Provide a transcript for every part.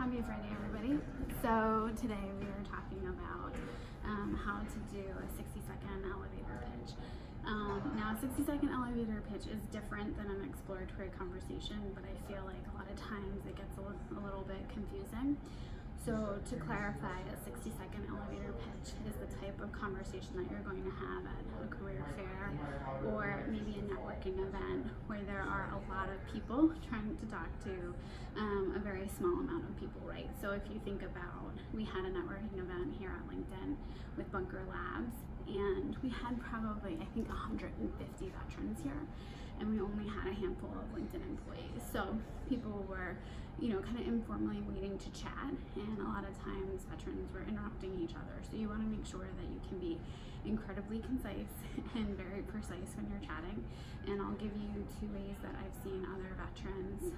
Happy Friday, everybody. So today we are talking about how to do a 60-second elevator pitch. Now, a 60-second elevator pitch is different than an exploratory conversation, but I feel like a lot of times it gets a little bit confusing. So to clarify, a 60-second elevator pitch is the type of conversation that you're going to have at a career fair or maybe a networking event where there are a lot of people trying to talk to a very small amount of people, right? So if you think about, we had a networking event here at LinkedIn with Bunker Labs, and we had probably, I think, 150 veterans here, and we only had a handful of LinkedIn employees. So people were, kind of informally waiting to chat, and a lot of times veterans were interrupting each other. So you want to make sure that you can be incredibly concise and very precise when you're chatting. And I'll give you 2 ways that I've seen other veterans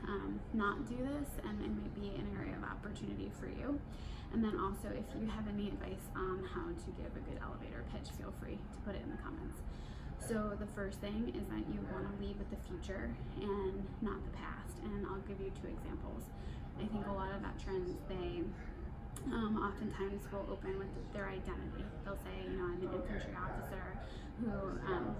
not do this, and it may be an area of opportunity for you. And then also, if you have any advice on how to give a good elevator pitch, feel free to put it in the comments. So the first thing is that you want to lead with the future and not the past. And I'll give you 2 examples. I think a lot of veterans, they oftentimes will open with their identity. They'll say, I'm an infantry officer who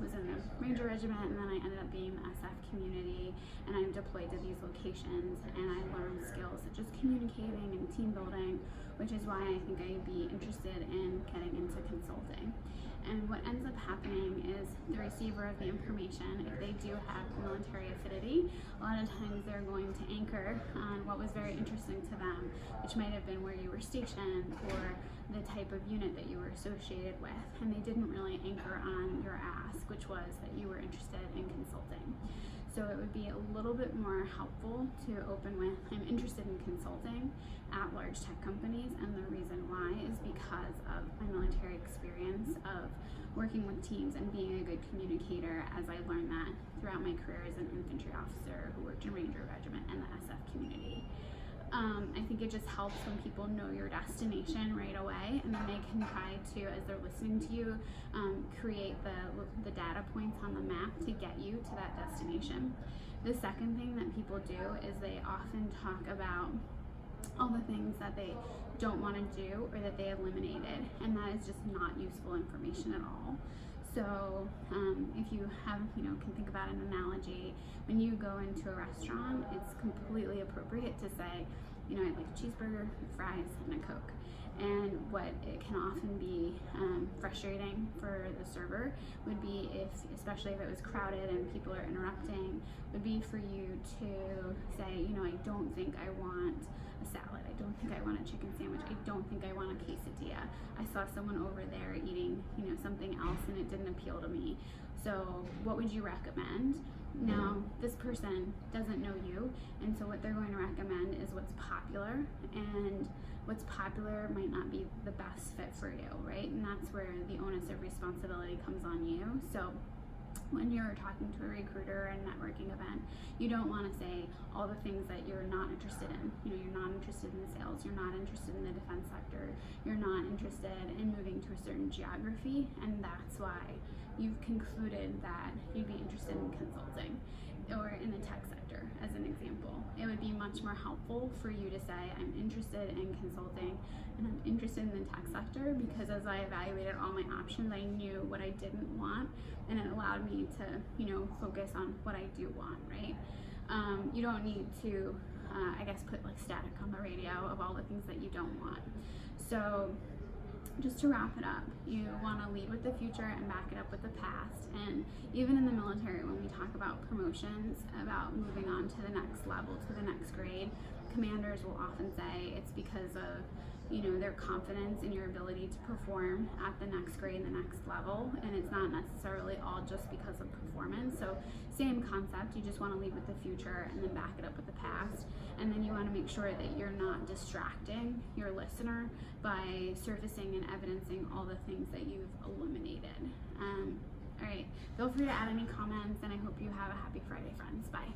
was in the Ranger Regiment, and then I ended up being in the SF community, and I'm deployed to these locations, and I learned skills such as communicating and team building, which is why I think I'd be interested in getting into consulting. And what ends up happening is the receiver of the information, if they do have military affinity, a lot of times they're going to anchor on what was very interesting to them, which might have been where you were stationed or the type of unit that you were associated with. And they didn't really anchor on your ask, which was that you were interested in consulting. So it would be a little bit more helpful to open with, I'm interested in consulting at large tech companies, and the reason why is because of my military experience of working with teams and being a good communicator, as I learned that throughout my career as an infantry officer who worked in Ranger Regiment and the SF community. I think it just helps when people know your destination right away, and then they can try to, as they're listening to you, create the data points on the map to get you to that destination. The second thing that people do is they often talk about all the things that they don't want to do or that they eliminated, and that is just not useful information at all. So if you have, can think about an analogy, when you go into a restaurant, it's completely appropriate to say, I'd like a cheeseburger, fries, and a Coke. And what it can often be frustrating for the server would be especially if it was crowded and people are interrupting, would be for you to say, I don't think I want a salad. I don't think I want a chicken sandwich. I don't think I want a quesadilla. I saw someone over there eating, something else, and it didn't appeal to me. So what would you recommend? Now, this person doesn't know you, and so what they're going to recommend is what's popular, and what's popular might not be the best fit for you, right? And that's where the onus of responsibility comes on you. So when you're talking to a recruiter or a networking event, you don't want to say all the things that you're not interested in. You're not interested in sales, you're not interested in the defense sector, you're not interested in moving to a certain geography, and that's why you've concluded that you'd be interested in consulting or in the tech sector, as an example. It would be much more helpful for you to say, I'm interested in consulting and I'm interested in the tech sector, because as I evaluated all my options, I knew what I didn't want, and it allowed me to, focus on what I do want, right? You don't need to, put like static on the radio of all the things that you don't want. So just to wrap it up, you want to lead with the future and back it up with the past. And even in the military, when we talk about promotions, about moving on to the next level, to the next grade, commanders will often say it's because of their confidence in your ability to perform at the next grade, the next level, and it's not necessarily all just because of performance. So same concept, you just want to lead with the future and then back it up with the past, and then you want to make sure that you're not distracting your listener by surfacing and evidencing all the things that you've eliminated. All right, feel free to add any comments, and I hope you have a happy Friday, friends. Bye.